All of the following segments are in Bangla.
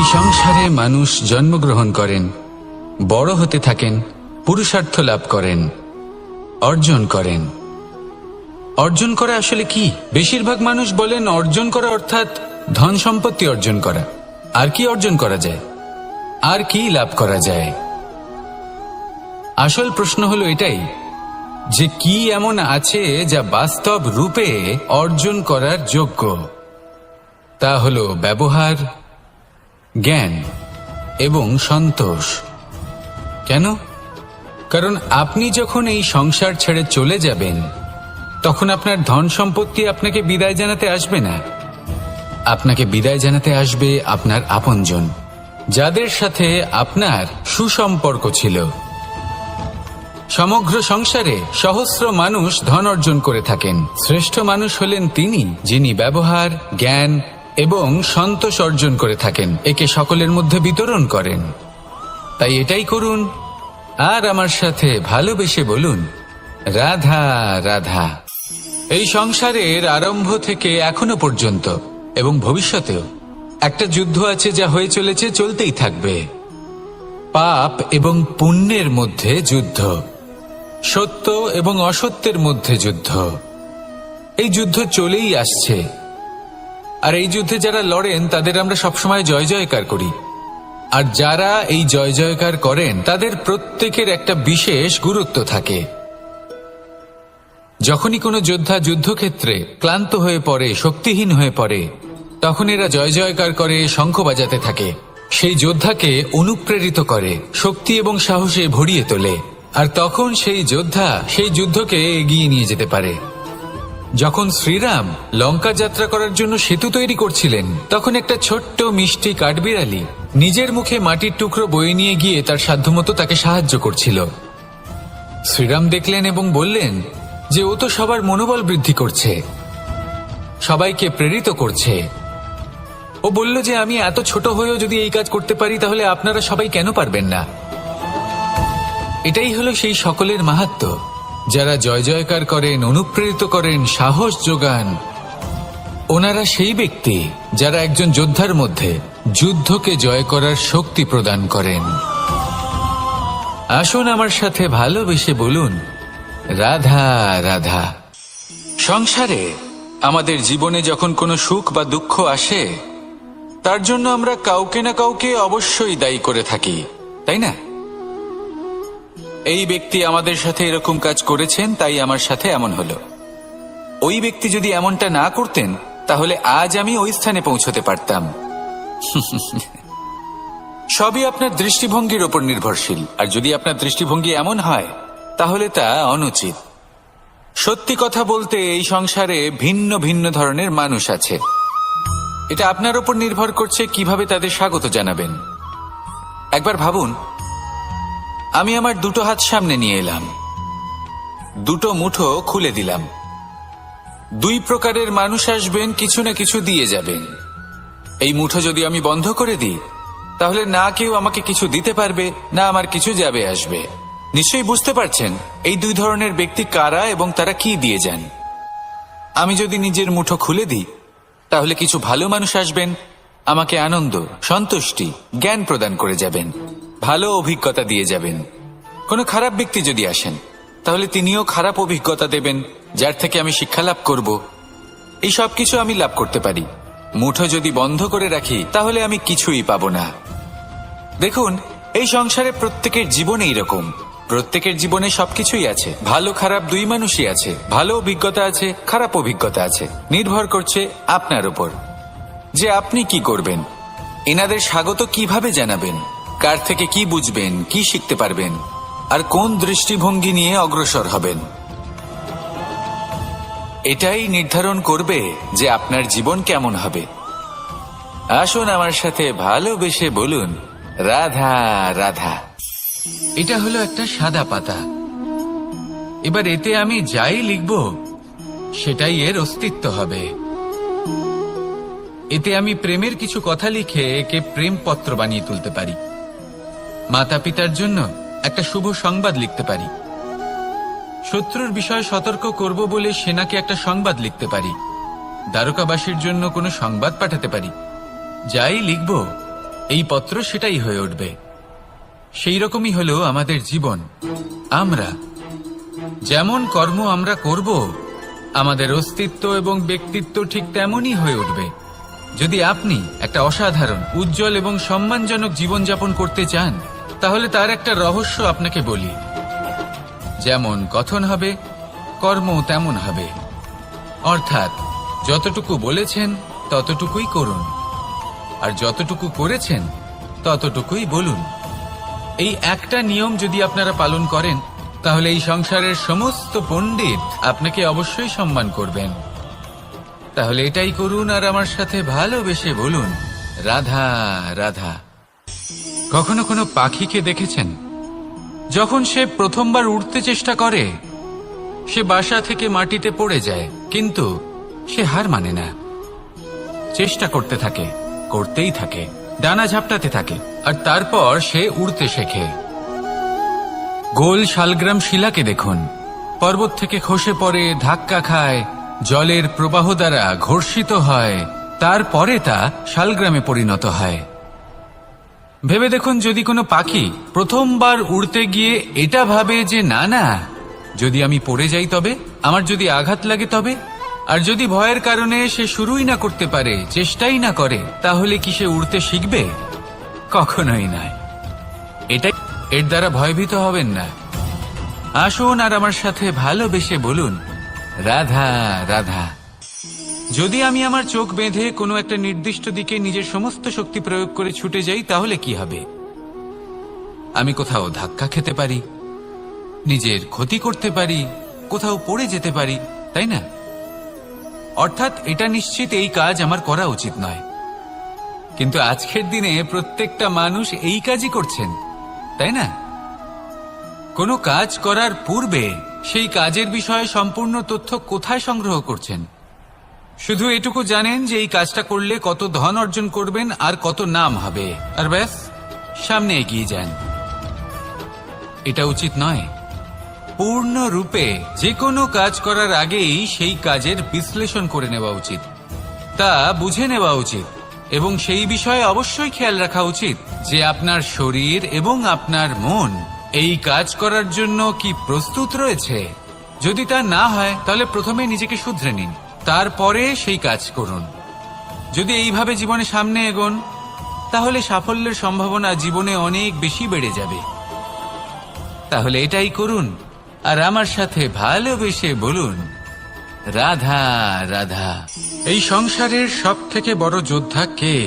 এই সংসারে মানুষ জন্মগ্রহণ করেন, বড় হতে থাকেন, পুরুষার্থ লাভ করেন, অর্জন করেন। অর্জন করা আসলে কি? বেশিরভাগ মানুষ বলেন অর্জন করা অর্থাৎ ধন সম্পত্তি অর্জন করা। আর কি অর্জন করা যায়? আর কি লাভ করা যায়? আসল প্রশ্ন হলো এটাই যে কি এমন আছে যা বাস্তব রূপে অর্জন করার যোগ্য। তা হলো ব্যবহার, জ্ঞান এবং সন্তোষ। কেন? কারণ আপনি যখন এই সংসার ছেড়ে চলে যাবেন তখন আপনার ধন সম্পত্তি আপনাকে বিদায় জানাতে আসবে না। আপনাকে বিদায় জানাতে আসবে আপনার আপনজন, যাদের সাথে আপনার সুসম্পর্ক ছিল। সমগ্র সংসারে সহস্র মানুষ ধন অর্জন করে থাকেন। শ্রেষ্ঠ মানুষ হলেন তিনি যিনি ব্যবহার, জ্ঞান এবং সন্তোষ অর্জন করে থাকেন, একে সকলের মধ্যে বিতরণ করেন। তাই এটাই করুন আর আমার সাথে ভালোবেসে বলুন, রাধা রাধা। এই সংসারের আরম্ভ থেকে এখনো পর্যন্ত এবং ভবিষ্যতেও একটা যুদ্ধ আছে যা হয়ে চলেছে, চলতেই থাকবে। পাপ এবং পুণ্যের মধ্যে যুদ্ধ, সত্য এবং অসত্যের মধ্যে যুদ্ধ। এই যুদ্ধ চলেই আসছে, আর এই যুদ্ধে যারা লড়েন তাদের আমরা সবসময় জয় জয়কার করি। আর যারা এই জয় জয়কার করেন তাদের প্রত্যেকের একটা বিশেষ গুরুত্ব থাকে। যখনই কোনো যোদ্ধা যুদ্ধক্ষেত্রে ক্লান্ত হয়ে পড়ে, শক্তিহীন হয়ে পড়ে, তখন এরা জয় জয়কার করে, শঙ্খ বাজাতে থাকে, সেই যোদ্ধাকে অনুপ্রেরিত করে, শক্তি এবং সাহসে ভরিয়ে তোলে। আর তখন সেই যোদ্ধা সেই যুদ্ধকে এগিয়ে নিয়ে যেতে পারে। যখন শ্রীরাম লঙ্কা যাত্রা করার জন্য সেতু তৈরি করছিলেন, তখন একটা ছোট্ট মিষ্টি কাঠবিড়ালি নিজের মুখে মাটির টুকরো বয়ে নিয়ে গিয়ে তার সাধ্যমতো তাকে সাহায্য করছিল। শ্রীরাম দেখলেন এবং বললেন যে ও তো সবার মনোবল বৃদ্ধি করছে, সবাইকে প্রেরিত করছে। ও বলল যে আমি এত ছোট হয়েও যদি এই কাজ করতে পারি, তাহলে আপনারা সবাই কেন পারবেন না? এটাই হলো সেই সকলের মাহাত্ম্য, যারা জয় জয়কার করেন, অনুপ্রেরিত করেন, সাহস যোগান। ওনারা সেই ব্যক্তি যারা একজন যোদ্ধার মধ্যে যুদ্ধকে জয় করার শক্তি প্রদান করেন। আসুন আমার সাথে ভালোবেসে বলুন, রাধা রাধা। সংসারে আমাদের জীবনে যখন কোনো সুখ বা দুঃখ আসে, তার জন্য আমরা কাউকে না কাউকে অবশ্যই দায়ী করে থাকি, তাই না? এই ব্যক্তি আমাদের সাথে এরকম কাজ করেছেন, তাই আমার সাথে এমন হলো। ওই ব্যক্তি যদি এমনটা না করতেন, তাহলে আজ আমি ওই স্থানে পৌঁছতে পারতাম। সবই আপনার দৃষ্টিভঙ্গির ওপর নির্ভরশীল। আর যদি আপনার দৃষ্টিভঙ্গি এমন হয়, তাহলে তা অনুচিত। সত্যি কথা বলতে এই সংসারে ভিন্ন ভিন্ন ধরনের মানুষ আছে। এটা আপনার ওপর নির্ভর করছে কিভাবে তাদের স্বাগত জানাবেন। একবার ভাবুন, আমি আমার দুটো হাত সামনে নিয়ে এলাম, দুটো মুঠো খুলে দিলাম। দুই প্রকারের মানুষ আসবেন, কিছু না কিছু দিয়ে যাবেন। এই মুঠো যদি আমি বন্ধ করে দিই, তাহলে না কেউ আমাকে কিছু দিতে পারবে, না আমার কিছু যাবে আসবে। নিশ্চয়ই বুঝতে পারছেন এই দুই ধরনের ব্যক্তি কারা এবং তারা কি দিয়ে যান। আমি যদি নিজের মুঠো খুলে দিই, তাহলে কিছু ভালো মানুষ আসবেন, আমাকে আনন্দ, সন্তুষ্টি, জ্ঞান প্রদান করে যাবেন, ভালো অভিজ্ঞতা দিয়ে যাবেন। কোনো খারাপ ব্যক্তি যদি আসেন, তাহলে তিনিও খারাপ অভিজ্ঞতা দেবেন, যার থেকে আমি শিক্ষা লাভ করব। এই সব কিছু আমি লাভ করতে পারি। মুঠো যদি বন্ধ করে রাখি, তাহলে আমি কিছুই পাবো না। দেখুন, এই সংসারে প্রত্যেকের জীবনে এইরকম। প্রত্যেকের জীবনে সবকিছুই আছে, ভালো খারাপ দুই মানুষই আছে। ভালো অভিজ্ঞতা আছে, খারাপ অভিজ্ঞতা আছে। নির্ভর করছে আপনার উপর যে আপনি কি করবেন, এনাদের স্বাগত কিভাবে জানাবেন, কার থেকে কি বুঝবেন, কি শিখতে পারবেন, আর কোন দৃষ্টিভঙ্গি নিয়ে অগ্রসর হবেন। এটাই নির্ধারণ করবে যে আপনার জীবন কেমন হবে। আসুন আমার সাথে ভালোবেসে বলুন, রাধা রাধা। এটা হলো একটা সাদা পাতা। এবার এতে আমি যাই লিখব, সেটাই এর অস্তিত্ব হবে। এতে আমি প্রেমের কিছু কথা লিখে একে প্রেমপত্র বানিয়ে তুলতে পারি। মাতা পিতার জন্য একটা শুভ সংবাদ লিখতে পারি। শত্রুর বিষয়ে সতর্ক করব বলে সেনাকে একটা সংবাদ লিখতে পারি। দ্বারকাবাসীর জন্য কোনো সংবাদ পাঠাতে পারি। যাই লিখব, এই পত্র সেটাই হয়ে উঠবে। সেই রকমই হলো আমাদের জীবন। আমরা যেমন কর্ম আমরা করব, আমাদের অস্তিত্ব এবং ব্যক্তিত্ব ঠিক তেমনই হয়ে উঠবে। যদি আপনি একটা অসাধারণ, উজ্জ্বল এবং সম্মানজনক জীবনযাপন করতে চান, তাহলে তার একটা রহস্য আপনাকে বলি। যেমন কথন হবে, কর্ম তেমন হবে। অর্থাৎ যতটুকু বলেছেন ততটুকুই করুন, আর যতটুকু করেছেন ততটুকুই বলুন। এই একটা নিয়ম যদি আপনারা পালন করেন, তাহলে এই সংসারের সমস্ত পণ্ডিত আপনাকে অবশ্যই সম্মান করবেন। তাহলে এটাই করুন আর আমার সাথে ভালোবেসে বলুন, রাধা রাধা। কখনো কোনো পাখিকে দেখেছেন? যখন সে প্রথমবার উড়তে চেষ্টা করে, সে বাসা থেকে মাটিতে পড়ে যায়, কিন্তু সে হার মানে না। চেষ্টা করতে থাকে, করতেই থাকে, ডানা ঝাপটাতে থাকে, আর তারপর সে উড়তে শেখে। গোল শালগ্রাম শিলাকে দেখুন, পর্বত থেকে খসে পড়ে, ধাক্কা খায়, জলের প্রবাহ দ্বারা ঘর্ষিত হয়, তারপরে তা শালগ্রামে পরিণত হয়। ভেবে দেখুন, যদি কোনো পাখি প্রথমবার উড়তে গিয়ে এটা ভাবে যে না না, যদি আমি পড়ে যাই তবে, আমার যদি আঘাত লাগে তবে, আর যদি ভয়ের কারণে সে শুরুই না করতে পারে, চেষ্টাই না করে, তাহলে কি সে উড়তে শিখবে? কখনোই নয়। এটাই, এর দ্বারা ভয়ভীত হবেন না। আসুন আর আমার সাথে ভালোবেসে বলুন, রাধা রাধা। যদি আমি আমার চোখ বেঁধে কোনো একটা নির্দিষ্ট দিকে নিজের সমস্ত শক্তি প্রয়োগ করে ছুটে যাই, তাহলে কি হবে? আমি কোথাও ধাক্কা খেতে পারি, নিজের ক্ষতি করতে পারি, কোথাও পড়ে যেতে পারি, তাই না? অর্থাৎ এটা নিশ্চিত এই কাজ আমার করা উচিত নয়। কিন্তু আজকের দিনে প্রত্যেকটা মানুষ এই কাজই করছেন, তাই না? কোনো কাজ করার পূর্বে সেই কাজের বিষয়ে সম্পূর্ণ তথ্য কোথায় সংগ্রহ করছেন? শুধু এটুকু জানেন যে এই কাজটা করলে কত ধন অর্জন করবেন আর কত নাম হবে, আর ব্যাস সামনে এগিয়ে যান। এটা উচিত নয়। পূর্ণরূপে যে কোনো কাজ করার আগেই সেই কাজের বিশ্লেষণ করে নেওয়া উচিত, তা বুঝে নেওয়া উচিত, এবং সেই বিষয়ে অবশ্যই খেয়াল রাখা উচিত যে আপনার শরীর এবং আপনার মন এই কাজ করার জন্য কি প্রস্তুত রয়েছে। যদি তা না হয়, তাহলে প্রথমে নিজেকে শুধরে নিন, তারপরে সেই কাজ করুন। যদি এইভাবে জীবনে সামনে এগোন, তাহলে সাফল্যের সম্ভাবনা জীবনে অনেক বেশি বেড়ে যাবে। তাহলে এটাই করুন আর আমার সাথে ভালোবেসে বলুন, রাধা রাধা। এই সংসারের সব থেকে বড় যোদ্ধা কে?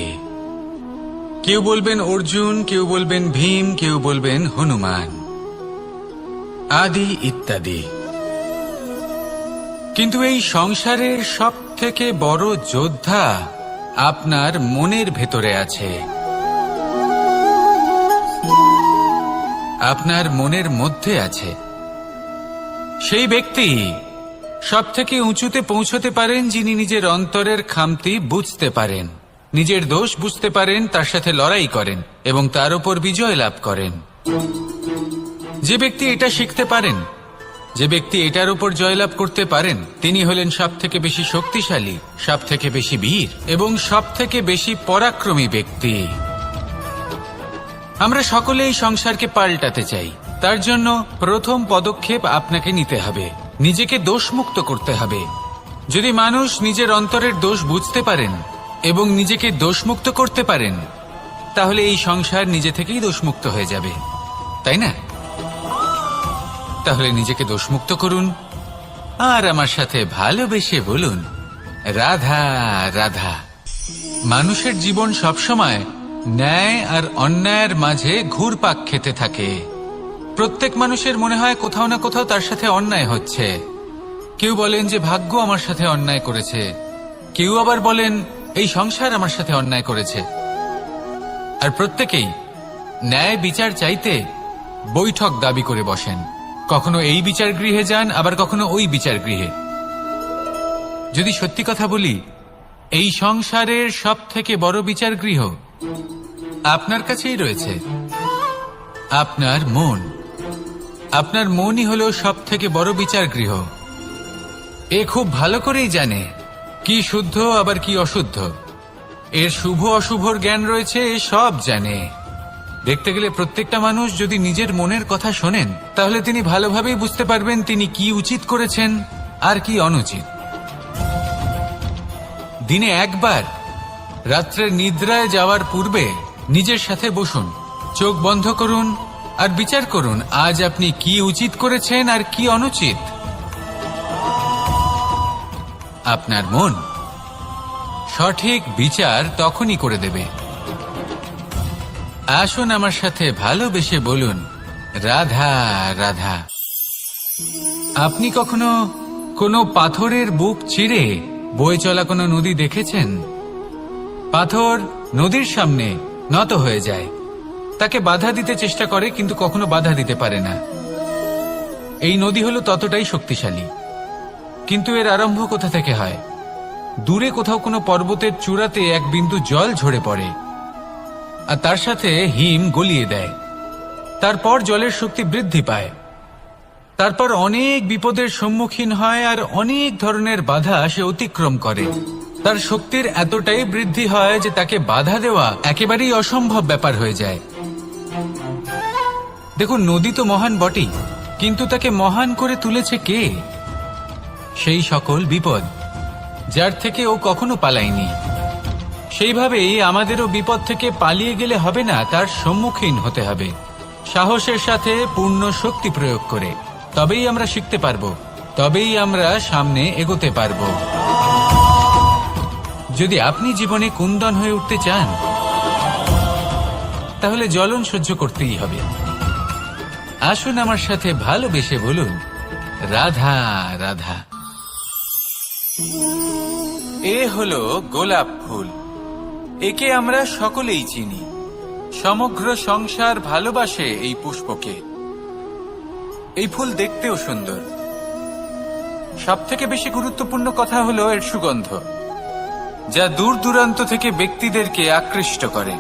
কেউ বলবেন অর্জুন, কেউ বলবেন ভীম, কেউ বলবেন হনুমান, আদি ইত্যাদি। কিন্তু এই সংসারের সব থেকে বড় যোদ্ধা আপনার মনের ভেতরে আছে, আপনার মনের মধ্যে আছে। সেই ব্যক্তি সব থেকে উঁচুতে পৌঁছতে পারেন যিনি নিজের অন্তরের খামতি বুঝতে পারেন, নিজের দোষ বুঝতে পারেন, তার সাথে লড়াই করেন এবং তার উপর বিজয় লাভ করেন। যে ব্যক্তি এটা শিখতে পারেন, যে ব্যক্তি এটার উপর জয়লাভ করতে পারেন, তিনি হলেন সব থেকে বেশি শক্তিশালী, সব থেকে বেশি বীর এবং সব থেকে বেশি পরাক্রমী ব্যক্তি। আমরা সকলে এই সংসারকে পাল্টাতে চাই। তার জন্য প্রথম পদক্ষেপ আপনাকে নিতে হবে, নিজেকে দোষমুক্ত করতে হবে। যদি মানুষ নিজের অন্তরের দোষ বুঝতে পারেন এবং নিজেকে দোষমুক্ত করতে পারেন, তাহলে এই সংসার নিজে থেকেই দোষমুক্ত হয়ে যাবে, তাই না? তাহলে নিজেকে দোষমুক্ত করুন আর আমার সাথে ভালোবেসে বলুন, রাধা রাধা। মানুষের জীবন সবসময় ন্যায় আর অন্যায়ের মাঝে ঘুরপাক খেতে থাকে। প্রত্যেক মানুষের মনে হয় কোথাও না কোথাও তার সাথে অন্যায় হচ্ছে। কেউ বলেন যে ভাগ্য আমার সাথে অন্যায় করেছে, কেউ আবার বলেন এই সংসার আমার সাথে অন্যায় করেছে। আর প্রত্যেকেই ন্যায় বিচার চাইতে বৈঠক দাবি করে বসেন। কখনো এই বিচার গৃহে যান, আবার কখনো ওই বিচার গৃহে। যদি সত্যি কথা বলি, এই সংসারের সব থেকে বড় বিচার গৃহ আপনার কাছেই রয়েছে, আপনার মন। আপনার মনই হলো সব থেকে বড় বিচার গৃহ। এ খুব ভালো করেই জানে কি শুদ্ধ আবার কি অশুদ্ধ। এর শুভ অশুভর জ্ঞান রয়েছে, এ সব জানে। দেখতে গেলে প্রত্যেকটা মানুষ যদি নিজের মনের কথা শোনেন, তাহলে তিনি ভালোভাবেই বুঝতে পারবেন তিনি কি উচিত করেছেন আর কি অনুচিত। দিনে একবার রাত্রের নিদ্রায় যাওয়ার পূর্বে নিজের সাথে বসুন, চোখ বন্ধ করুন আর বিচার করুন আজ আপনি কি উচিত করেছেন আর কি অনুচিত। আপনার মন সঠিক বিচার তখনই করে দেবে। আসুন আমার সাথে ভালোবেসে বলুন, রাধা রাধা। আপনি কখনো কোনো পাথরের বুক চিরে বয়ে চলা কোনো নদী দেখেছেন? পাথর নদীর সামনে নত হয়ে যায়, তাকে বাধা দিতে চেষ্টা করে কিন্তু কখনো বাধা দিতে পারে না। এই নদী হলো ততটাই শক্তিশালী, কিন্তু এর আরম্ভ কোথা থেকে হয়? দূরে কোথাও কোনো পর্বতের চূড়াতে এক বিন্দু জল ঝরে পড়ে আর তার সাথে হিম গলিয়ে দেয়। তারপর জলের শক্তি বৃদ্ধি পায়, তারপর অনেক বিপদের সম্মুখীন হয় আর অনেক ধরনের বাধা সে অতিক্রম করে। তার শক্তির এতটাই বৃদ্ধি হয় যে তাকে বাধা দেওয়া একেবারেই অসম্ভব ব্যাপার হয়ে যায়। দেখুন, নদী তো মহান বটেই, কিন্তু তাকে মহান করে তুলেছে কে? সেই সকল বিপদ যার থেকে ও কখনো পালায়নি। সেইভাবেই আমাদেরও বিপদ থেকে পালিয়ে গেলে হবে না, তার সম্মুখীন হতে হবে সাহসের সাথে, পূর্ণ শক্তি প্রয়োগ করে। তবেই আমরা শিখতে পারবো, তবেই আমরা সামনে এগোতে পারবো। যদি আপনি জীবনে কুন্দন হয়ে উঠতে চান, তাহলে জ্বলন সহ্য করতেই হবে। আসুন আমার সাথে ভালোবেসে বলুন, রাধা রাধা। এ হলো গোলাপ ফুল। একে আমরা সকলেই চিনি। সমগ্র সংসার ভালোবাসে এই পুষ্পকে। এই ফুল দেখতেও সুন্দর। সবথেকে বেশি গুরুত্বপূর্ণ কথা হলো এর সুগন্ধ, যা দূর দূরান্ত থেকে ব্যক্তিদেরকে আকৃষ্ট করে।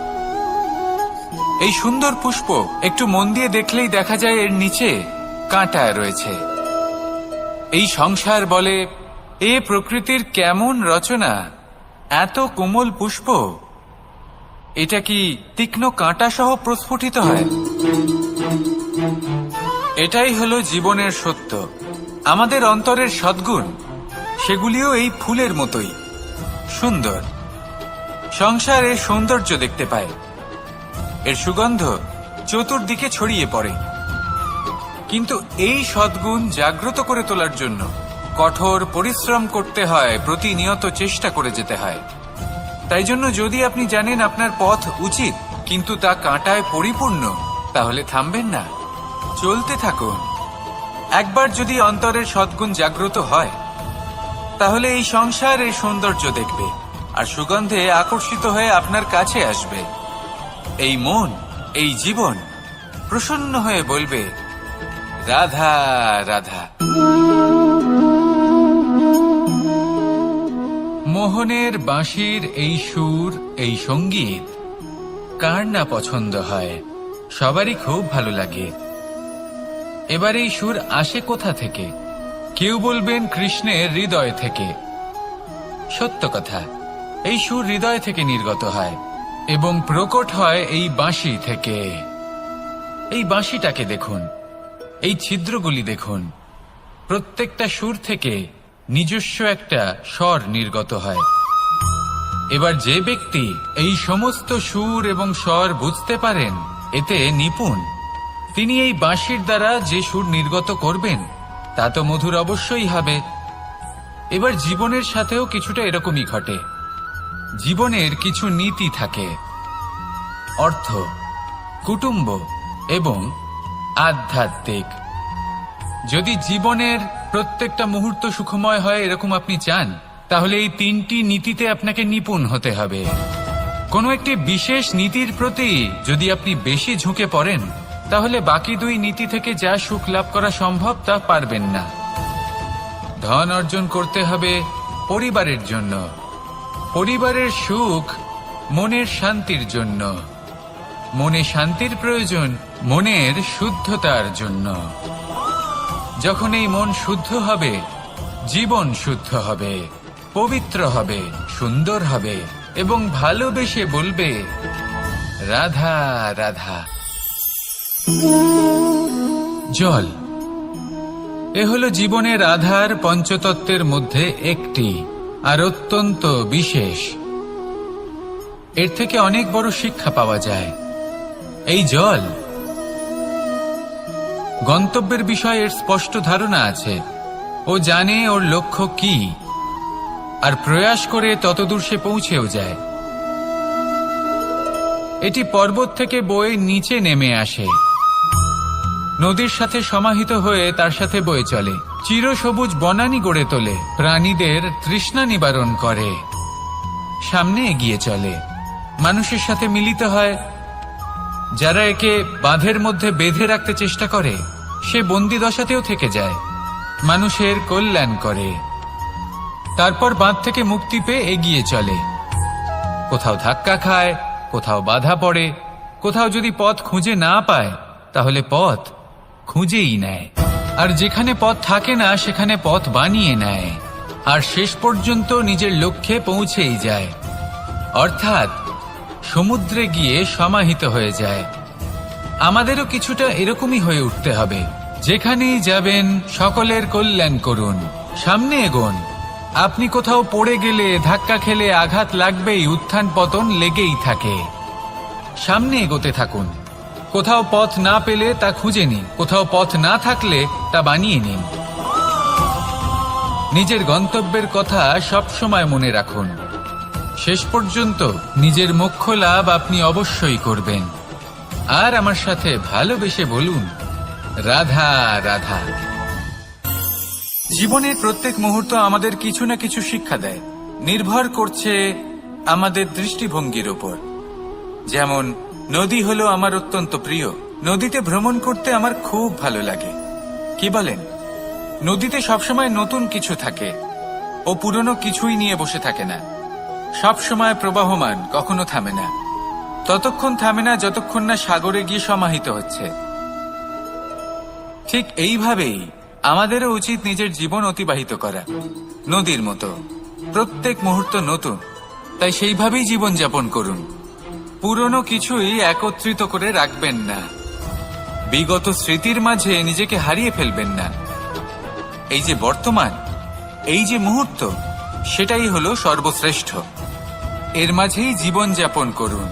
এই সুন্দর পুষ্প একটু মন দিয়ে দেখলেই দেখা যায় এর নিচে কাঁটা রয়েছে। এই সংসার বলে, এ প্রকৃতির কেমন রচনা, এত কোমল পুষ্প, এটা কি তীক্ষ্ণ কাঁটা সহ প্রস্ফুটিত হয়? এটাই হলো জীবনের সত্য। আমাদের অন্তরের সদ্গুণ, সেগুলিও এই ফুলের মতোই সুন্দর। সংসার এর সৌন্দর্য দেখতে পায়, এর সুগন্ধ চতুর্দিকে ছড়িয়ে পড়ে। কিন্তু এই সদ্গুণ জাগ্রত করে তোলার জন্য কঠোর পরিশ্রম করতে হয়, প্রতিনিয়ত চেষ্টা করে যেতে হয়। তাই জন্য যদি আপনি জানেন আপনার পথ উচিত কিন্তু তা কাঁটায় পরিপূর্ণ, তাহলে থামবেন না, চলতে থাকুন। একবার যদি অন্তরের সদ্গুণ জাগ্রত হয়, তাহলে এই সংসার এর সৌন্দর্য দেখবে আর সুগন্ধে আকর্ষিত হয়ে আপনার কাছে আসবে। এই মন, এই জীবন প্রসন্ন হয়ে বলবে, রাধা রাধা। মোহনের বাঁশির এই সুর, এই সঙ্গীত কার না পছন্দ হয়? সবারই খুব ভালো লাগে। এবার এই সুর আসে কোথা থেকে? কেউ বলবেন কৃষ্ণের হৃদয় থেকে। সত্য কথা, এই সুর হৃদয় থেকে নির্গত হয় এবং প্রকট হয় এই বাঁশি থেকে। এই বাঁশিটাকে দেখুন, এই ছিদ্রগুলি দেখুন, প্রত্যেকটা সুর থেকে নিজস্ব একটা স্বর নির্গত হয়। এবার যে ব্যক্তি এই সমস্ত সুর এবং স্বর বুঝতে পারেন, এতে নিপুণ, তিনি এই বাঁশির দ্বারা যে সুর নির্গত করবেন তা তো মধুর অবশ্যই হবে। এবার জীবনের সাথেও কিছুটা এরকমই ঘটে। জীবনের কিছু নীতি থাকে, অর্থ, কুটুম্ব এবং আধ্যাত্মিক। যদি জীবনের প্রত্যেকটা মুহূর্ত সুখময় হয় এরকম আপনি চান, তাহলে এই তিনটি নীতিতে আপনাকে নিপুণ হতে হবে। কোনো একটি বিশেষ নীতির প্রতি যদি আপনি বেশি ঝুঁকে পড়েন, তাহলে বাকি দুই নীতি থেকে যা সুখ লাভ করা সম্ভব তা পারবেন না। ধন অর্জন করতে হবে পরিবারের জন্য, পরিবারের সুখ মনের শান্তির জন্য, মনে শান্তির প্রয়োজন মনের শুদ্ধতার জন্য। যখন এই মন শুদ্ধ হবে, জীবন শুদ্ধ হবে, পবিত্র হবে, সুন্দর হবে, এবং ভালোবেসে বলবে, রাধা রাধা। জল এ হলো জীবনের আধার পঞ্চতত্ত্বের মধ্যে একটি, আর অত্যন্ত বিশেষ। এর থেকে অনেক বড় শিক্ষা পাওয়া যায়। এই জল গন্তব্যের বিষয়ে এর স্পষ্ট ধারণা আছে। ও জানে ওর লক্ষ্য কি, আর প্রয়াস করে ততদূর সে পৌঁছেও যায়। এটি পর্বত থেকে বয়ে নিচে নেমে আসে, নদীর সাথে সমাহিত হয়ে তার সাথে বয়ে চলে, চিরসবুজ বনানী গড়ে তোলে, প্রাণীদের তৃষ্ণা নিবারণ করে, সামনে এগিয়ে চলে, মানুষের সাথে মিলিত হয়। যারা একে বাঁধের মধ্যে বেঁধে রাখতে চেষ্টা করে, সে বন্দি দশাতেও থেকে যায়, মানুষের কল্যাণ করে। তারপর বাঁধ থেকে মুক্তি পেয়ে এগিয়ে চলে, কোথাও ধাক্কা খায়, কোথাও বাধা পড়ে, কোথাও যদি পথ খুঁজে না পায় তাহলে পথ খুঁজেই নেয়, আর যেখানে পথ থাকে না সেখানে পথ বানিয়ে নেয়, আর শেষ পর্যন্ত নিজের লক্ষ্যে পৌঁছেই যায়, অর্থাৎ সমুদ্রে গিয়ে সমাহিত হয়ে যায়। আমাদেরও কিছুটা এরকমই হয়ে উঠতে হবে। যেখানেই যাবেন সকলের কল্যাণ করুন, সামনে এগোন। আপনি কোথাও পড়ে গেলে, ধাক্কা খেলে আঘাত লাগবেই, উত্থান পতন লেগেই থাকে। সামনে এগোতে থাকুন। কোথাও পথ না পেলে তা খুঁজে নিন, কোথাও পথ না থাকলে তা বানিয়ে নিন। নিজের গন্তব্যের কথা সব সময় মনে রাখুন। শেষ পর্যন্ত নিজের মোক্ষ লাভ আপনি অবশ্যই করবেন। আর আমার সাথে ভালোবেসে বলুন, রাধা রাধা। জীবনের প্রত্যেক মুহূর্ত আমাদের কিছু না কিছু শিক্ষা দেয়, নির্ভর করছে আমাদের দৃষ্টিভঙ্গির উপর। যেমন নদী হলো আমার অত্যন্ত প্রিয়। নদীতে ভ্রমণ করতে আমার খুব ভালো লাগে। কি বলেন? নদীতে সবসময় নতুন কিছু থাকে, ও পুরনো কিছুই নিয়ে বসে থাকে না। সবসময় প্রবাহমান, কখনো থামে না। ততক্ষণ থামে না যতক্ষণ না সাগরে গিয়ে সমাহিত হচ্ছে। ঠিক এইভাবেই আমাদেরও উচিত নিজের জীবন অতিবাহিত করা, নদীর মতো। প্রত্যেক মুহূর্ত নতুন, তাই সেইভাবেই জীবন যাপন করুন। পুরনো কিছুই একত্রিত করে রাখবেন না, বিগত স্মৃতির মাঝে নিজেকে হারিয়ে ফেলবেন না। এই যে বর্তমান, এই যে মুহূর্ত, সেটাই হলো সর্বশ্রেষ্ঠ। এর মাঝেই জীবন যাপন করুন,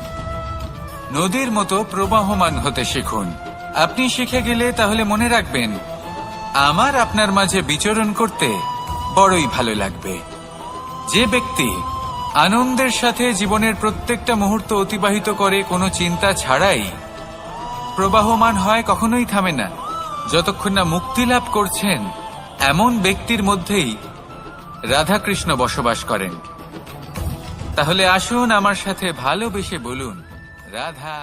নদীর মতো প্রবাহমান হতে শিখুন। আপনি শিখে গেলে তাহলে মনে রাখবেন, আমার আপনার মাঝে বিচরণ করতে বড়ই ভালো লাগবে। যে ব্যক্তি আনন্দের সাথে জীবনের প্রত্যেকটা মুহূর্ত অতিবাহিত করে কোনো চিন্তা ছাড়াই, প্রবাহমান হয়, কখনোই থামে না, যতক্ষণ না মুক্তি লাভ করছেন, এমন ব্যক্তির মধ্যেই রাধাকৃষ্ণ বসবাস করেন। তাহলে আসুন আমার সাথে ভালোবেসে বলুন, রাধা।